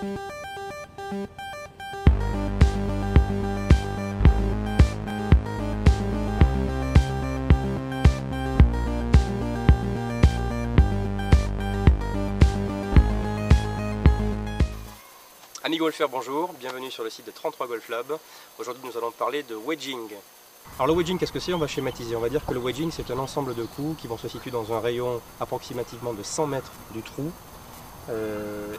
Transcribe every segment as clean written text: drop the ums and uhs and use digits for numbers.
Amis golfeurs, bonjour, bienvenue sur le site de 33 Golf Lab. Aujourd'hui nous allons parler de wedging. Alors le wedging, qu'est-ce que c'est? On va schématiser. On va dire que le wedging, c'est un ensemble de coups qui vont se situer dans un rayon approximativement de 100 mètres du trou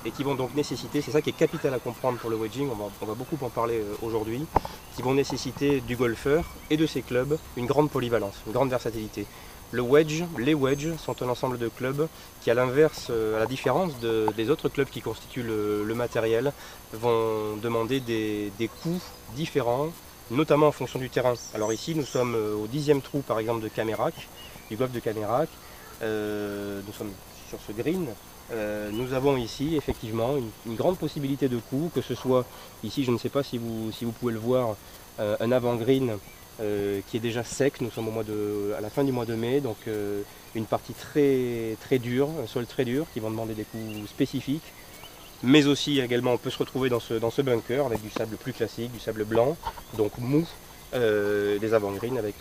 et qui vont donc nécessiter, c'est ça qui est capital à comprendre pour le wedging, on va beaucoup en parler aujourd'hui, qui vont nécessiter du golfeur et de ses clubs une grande polyvalence, une grande versatilité. Le wedge, les wedges sont un ensemble de clubs qui, à l'inverse, à la différence des autres clubs qui constituent le matériel, vont demander des coups différents, notamment en fonction du terrain. Alors ici, nous sommes au 10e trou, par exemple, de Camerac, du golf de Camerac. Nous sommes sur ce green. Nous avons ici, effectivement, une grande possibilité de coups, que ce soit, ici, je ne sais pas si vous pouvez le voir, un avant-green qui est déjà sec. Nous sommes à la fin du mois de mai, donc une partie très dure, un sol très dur qui vont demander des coups spécifiques. Mais aussi également on peut se retrouver dans ce bunker avec du sable plus classique, du sable blanc, donc mou, des avant-greens avec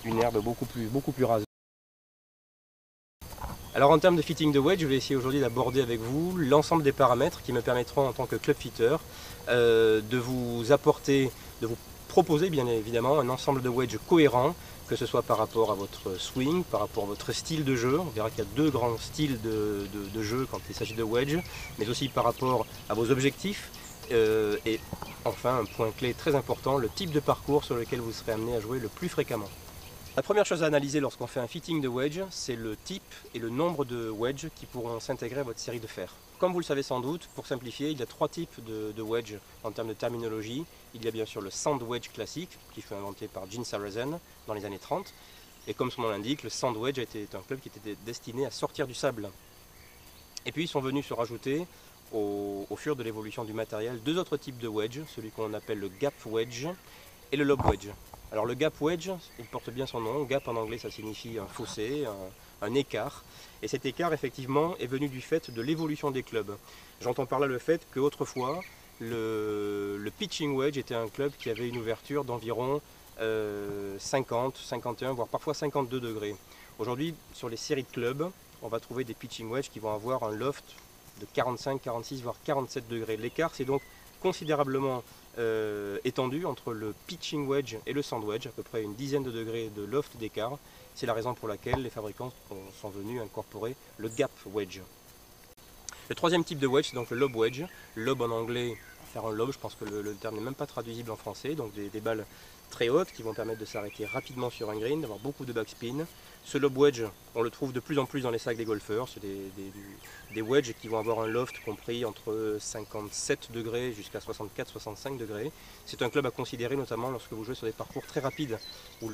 une herbe beaucoup plus rase. Alors en termes de fitting de wedge, je vais essayer aujourd'hui d'aborder avec vous l'ensemble des paramètres qui me permettront en tant que club fitter de vous proposer bien évidemment un ensemble de wedge cohérent, que ce soit par rapport à votre swing, par rapport à votre style de jeu. On verra qu'il y a deux grands styles de jeu quand il s'agit de wedge, mais aussi par rapport à vos objectifs. Et enfin, un point clé très important, le type de parcours sur lequel vous serez amené à jouer le plus fréquemment. La première chose à analyser lorsqu'on fait un fitting de wedge, c'est le type et le nombre de wedges qui pourront s'intégrer à votre série de fer. Comme vous le savez sans doute, pour simplifier, il y a trois types de wedge en termes de terminologie. Il y a bien sûr le sand wedge classique, qui fut inventé par Gene Sarazen dans les années 30. Et comme son nom l'indique, le sand wedge était un club qui était destiné à sortir du sable. Et puis ils sont venus se rajouter, au fur de l'évolution du matériel, deux autres types de wedge, celui qu'on appelle le gap wedge et le lob wedge. Alors le gap wedge, il porte bien son nom. Gap en anglais, ça signifie un fossé, un écart. Et cet écart, effectivement, est venu du fait de l'évolution des clubs. J'entends par là le fait qu'autrefois, le pitching wedge était un club qui avait une ouverture d'environ 50, 51, voire parfois 52 degrés. Aujourd'hui, sur les séries de clubs, on va trouver des pitching wedge qui vont avoir un loft de 45, 46, voire 47 degrés. L'écart, c'est donc considérablement étendu entre le pitching wedge et le sand wedge, à peu près une dizaine de degrés de loft d'écart. C'est la raison pour laquelle les fabricants sont venus incorporer le gap wedge. Le troisième type de wedge, c'est donc le lob wedge. Lob en anglais, faire un lob, je pense que le terme n'est même pas traduisible en français, donc des balles très hautes qui vont permettre de s'arrêter rapidement sur un green, d'avoir beaucoup de backspin. Ce lob wedge, on le trouve de plus en plus dans les sacs des golfeurs. C'est des wedges qui vont avoir un loft compris entre 57 degrés jusqu'à 64-65 degrés. C'est un club à considérer notamment lorsque vous jouez sur des parcours très rapides ou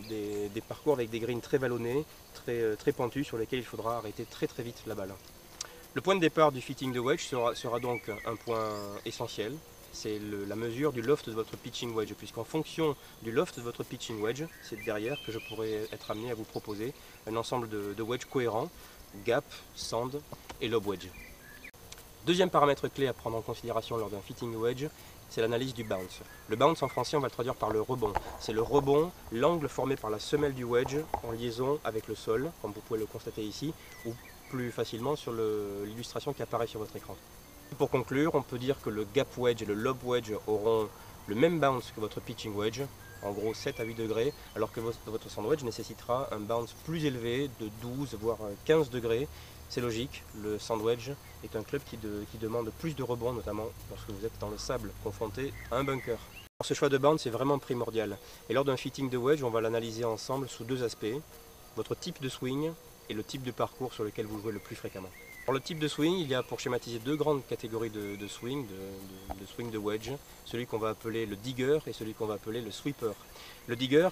des parcours avec des greens très vallonnés, très pentus, sur lesquels il faudra arrêter très vite la balle. Le point de départ du fitting de wedge sera donc un point essentiel. C'est la mesure du loft de votre pitching wedge, puisqu'en fonction du loft de votre pitching wedge, c'est derrière que je pourrais être amené à vous proposer un ensemble de wedges cohérents, gap, sand et lob wedge. Deuxième paramètre clé à prendre en considération lors d'un fitting wedge, c'est l'analyse du bounce. Le bounce en français, on va le traduire par le rebond. C'est le rebond, l'angle formé par la semelle du wedge en liaison avec le sol, comme vous pouvez le constater ici, ou plus facilement sur l'illustration qui apparaît sur votre écran. Pour conclure, on peut dire que le gap wedge et le lob wedge auront le même bounce que votre pitching wedge, en gros 7 à 8 degrés, alors que votre sand wedge nécessitera un bounce plus élevé de 12 voire 15 degrés. C'est logique, le sand wedge est un club qui demande plus de rebond, notamment lorsque vous êtes dans le sable, confronté à un bunker. Alors, ce choix de bounce est vraiment primordial, et lors d'un fitting de wedge, on va l'analyser ensemble sous deux aspects, votre type de swing et le type de parcours sur lequel vous jouez le plus fréquemment. Pour le type de swing, il y a pour schématiser deux grandes catégories de swing, de swing de wedge, celui qu'on va appeler le digger et celui qu'on va appeler le sweeper. Le digger,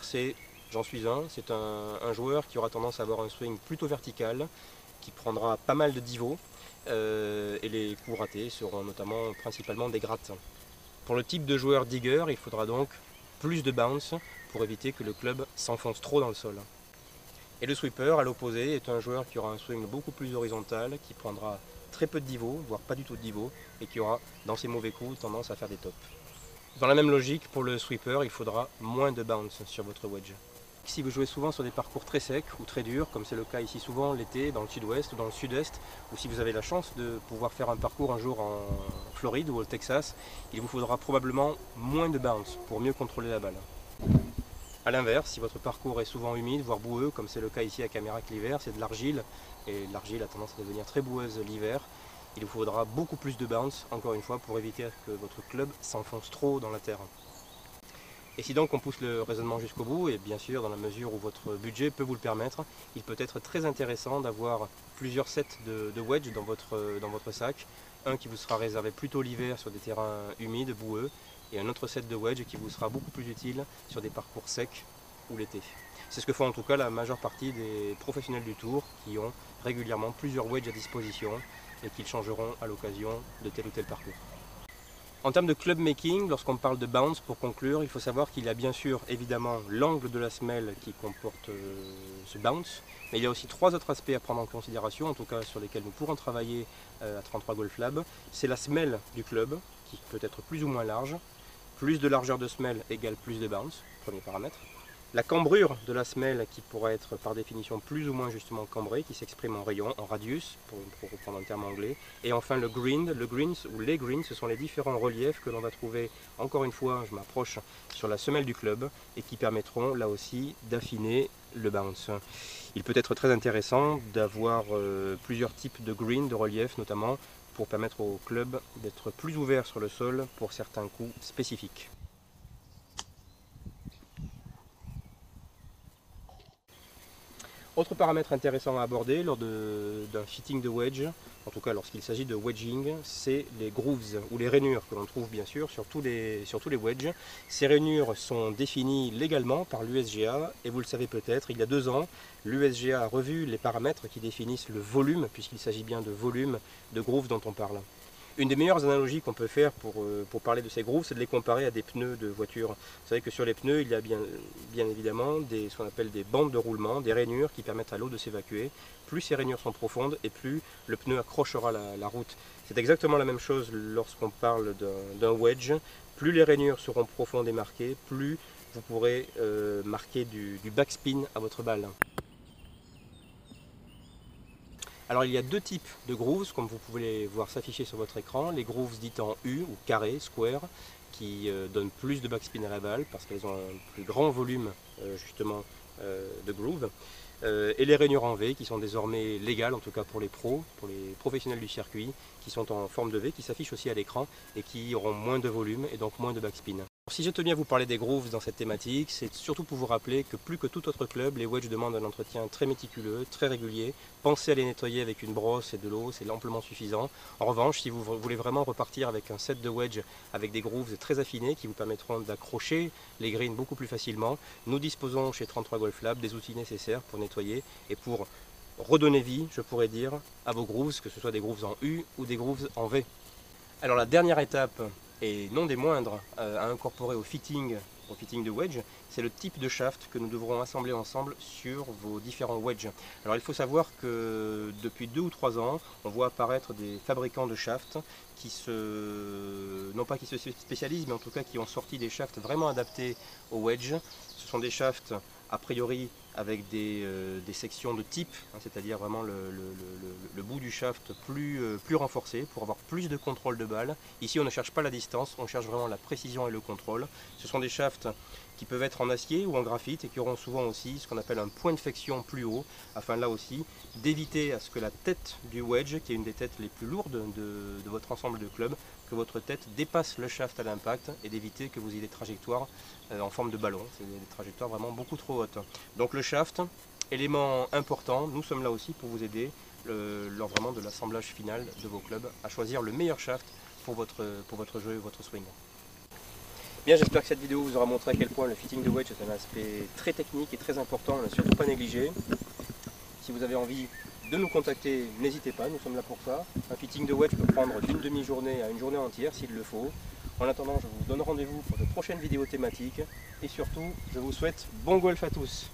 j'en suis c'est un joueur qui aura tendance à avoir un swing plutôt vertical, qui prendra pas mal de divo, et les coups ratés seront notamment principalement des grattes. Pour le type de joueur digger, il faudra donc plus de bounce pour éviter que le club s'enfonce trop dans le sol. Et le sweeper, à l'opposé, est un joueur qui aura un swing beaucoup plus horizontal, qui prendra très peu de divot, voire pas du tout de divot, et qui aura, dans ses mauvais coups, tendance à faire des tops. Dans la même logique, pour le sweeper, il faudra moins de bounce sur votre wedge. Si vous jouez souvent sur des parcours très secs ou très durs, comme c'est le cas ici souvent l'été dans le sud-ouest ou dans le sud-est, ou si vous avez la chance de pouvoir faire un parcours un jour en Floride ou au Texas, il vous faudra probablement moins de bounce pour mieux contrôler la balle. A l'inverse, si votre parcours est souvent humide, voire boueux, comme c'est le cas ici à Camerac l'hiver, c'est de l'argile, et l'argile a tendance à devenir très boueuse l'hiver, il vous faudra beaucoup plus de bounce, encore une fois, pour éviter que votre club s'enfonce trop dans la terre. Et si donc on pousse le raisonnement jusqu'au bout, et bien sûr dans la mesure où votre budget peut vous le permettre, il peut être très intéressant d'avoir plusieurs sets de wedge dans votre sac. Un qui vous sera réservé plutôt l'hiver sur des terrains humides, boueux, et un autre set de wedge qui vous sera beaucoup plus utile sur des parcours secs ou l'été. C'est ce que font en tout cas la majeure partie des professionnels du tour qui ont régulièrement plusieurs wedges à disposition et qu'ils changeront à l'occasion de tel ou tel parcours. En termes de club making, lorsqu'on parle de bounce, pour conclure, il faut savoir qu'il y a bien sûr évidemment l'angle de la semelle qui comporte ce bounce, mais il y a aussi trois autres aspects à prendre en considération, en tout cas sur lesquels nous pourrons travailler à 33 Golf Lab. C'est la semelle du club, qui peut être plus ou moins large. Plus de largeur de semelle égale plus de bounce, premier paramètre. La cambrure de la semelle qui pourra être par définition plus ou moins justement cambrée, qui s'exprime en rayon, en radius, pour reprendre un terme anglais. Et enfin le green ou les greens, ce sont les différents reliefs que l'on va trouver, encore une fois, je m'approche, sur la semelle du club et qui permettront là aussi d'affiner le bounce. Il peut être très intéressant d'avoir plusieurs types de greens, de reliefs notamment, pour permettre au club d'être plus ouvert sur le sol pour certains coups spécifiques. Autre paramètre intéressant à aborder lors d'un fitting de wedge, en tout cas lorsqu'il s'agit de wedging, c'est les grooves ou les rainures que l'on trouve bien sûr sur tous les wedges. Ces rainures sont définies légalement par l'USGA et vous le savez peut-être, il y a 2 ans, l'USGA a revu les paramètres qui définissent le volume, puisqu'il s'agit bien de volume de grooves dont on parle. Une des meilleures analogies qu'on peut faire pour parler de ces grooves, c'est de les comparer à des pneus de voiture. Vous savez que sur les pneus, il y a bien évidemment ce qu'on appelle des bandes de roulement, des rainures qui permettent à l'eau de s'évacuer. Plus ces rainures sont profondes et plus le pneu accrochera la route. C'est exactement la même chose lorsqu'on parle d'un wedge. Plus les rainures seront profondes et marquées, plus vous pourrez marquer du backspin à votre balle. Alors il y a 2 types de grooves, comme vous pouvez les voir s'afficher sur votre écran. Les grooves dites en U ou carré, square, qui donnent plus de backspin à la balle parce qu'elles ont un plus grand volume justement de groove. Et les rainures en V qui sont désormais légales, en tout cas pour les pros, pour les professionnels du circuit, qui sont en forme de V, qui s'affichent aussi à l'écran et qui auront moins de volume et donc moins de backspin. Si je tenais à vous parler des grooves dans cette thématique, c'est surtout pour vous rappeler que plus que tout autre club, les wedges demandent un entretien très méticuleux, très régulier. Pensez à les nettoyer avec une brosse et de l'eau, c'est amplement suffisant. En revanche, si vous voulez vraiment repartir avec un set de wedges avec des grooves très affinés qui vous permettront d'accrocher les greens beaucoup plus facilement, nous disposons chez 33 Golf Lab des outils nécessaires pour nettoyer et pour redonner vie, je pourrais dire, à vos grooves, que ce soit des grooves en U ou des grooves en V. Alors la dernière étape, et non des moindres, à incorporer au fitting de wedge, c'est le type de shaft que nous devrons assembler ensemble sur vos différents wedges. Alors il faut savoir que depuis 2 ou 3 ans, on voit apparaître des fabricants de shafts qui non pas qui se spécialisent, mais en tout cas qui ont sorti des shafts vraiment adaptés au wedge. Ce sont des shafts a priori avec des sections de type, c'est-à-dire vraiment le bout du shaft plus renforcé pour avoir plus de contrôle de balle. Ici on ne cherche pas la distance, on cherche vraiment la précision et le contrôle. Ce sont des shafts qui peuvent être en acier ou en graphite et qui auront souvent aussi ce qu'on appelle un point de flexion plus haut, afin là aussi d'éviter à ce que la tête du wedge, qui est une des têtes les plus lourdes de votre ensemble de club, que votre tête dépasse le shaft à l'impact et d'éviter que vous ayez des trajectoires en forme de ballon, c'est des trajectoires vraiment beaucoup trop hautes. Donc le shaft, élément important, nous sommes là aussi pour vous aider lors vraiment de l'assemblage final de vos clubs à choisir le meilleur shaft pour votre jeu et votre swing. Bien, j'espère que cette vidéo vous aura montré à quel point le fitting de wedge est un aspect très technique et très important, à ne surtout pas négliger. Si vous avez envie de nous contacter, n'hésitez pas, nous sommes là pour ça. Un fitting de wedge peut prendre d'une demi-journée à une journée entière s'il le faut. En attendant, je vous donne rendez-vous pour de prochaines vidéos thématiques et surtout, je vous souhaite bon golf à tous.